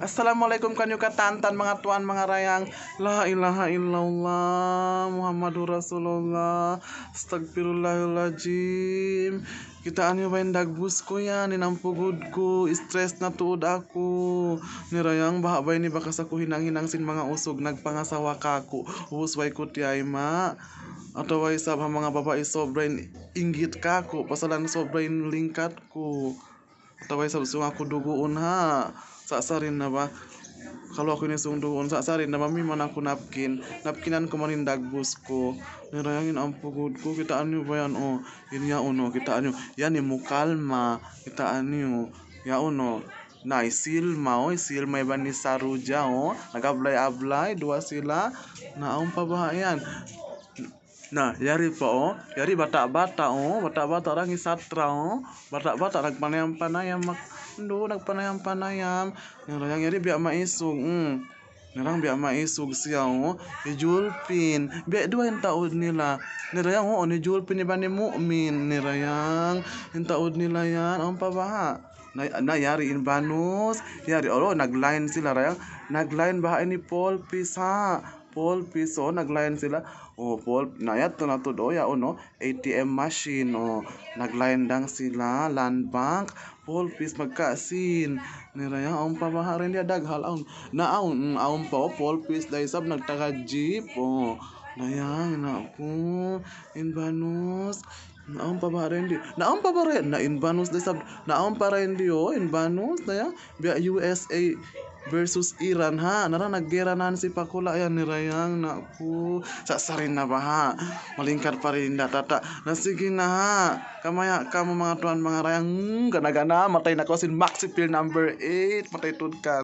Assalamualaikum kanyo katantan mga tuan mga rayang. La ilaha illallah Muhammadur Rasulullah. Astagfirullahaladzim. Kita anyo bain dagbus ko yan inampugod ko stress na tuod ako. Nirayang baha bay ni bakas ako hinang-hinang sin mga usog nagpangasawa kako. Husway ko tiyay ma. Atau way sab mga babae sobrain inggit kako pasalan sobrain lingkat ko. Atau way sab sung ako dugoon ha. Sasarin na ba? Kalau ako inisung doon, sasarin na mamiman ako napkinan ko manindag bus ko. Nirayangin ang pugod ko, kitaan nyo ba yan o? Yun ya uno, kitaan nyo. Yan ni mukalma, kitaan nyo. Ya uno, na silma o, silma iba ni Saruja o. Nag-ablay-ablay, dua sila. Naong pa ba yan? Nah, yari po o. Yari bata-bata o. Bata-bata orang isatra o. Bata-bata nagpanayam-panayam nagpanayam-panayam. Nirayang yari biya maisug. Nirang biya maisug siya o. Ijulpin. Biya dua yung taod nila. Nirayang o. Ni Julpin iba ni Mu'min. Nirayang. Yung taod nila yan. Ang pabaha. Na yari in Banus. Yari o. Nagline sila rayang. Nagline baha ni Paul Pisa. Paul Piso, nagline sila. Paul, nayat to na to do, ya no, ATM machine, nagline dang sila, land bank, Paul Pis magkasin. Niraya, ang pabaharin niya, daghal, naon pa, Paul Pis, dahil sab, nagtaga jeep, nayang, naku, Inbanus, naon pa ba rin di? Naon pa ba rin? Na Inbanus dahil sab, naon pa rin di, Inbanus, daya, biya USA, versus Iran ha. Nara naggera na si Pakula yan ni Rayang naku. Sasarin na ba ha? Malingkar pa rin tata. Sige na ha. Kamaya kamo mga tuan mga Rayang gana-gana matay na ko sin Maxi Pill number 8. Matay tud ka.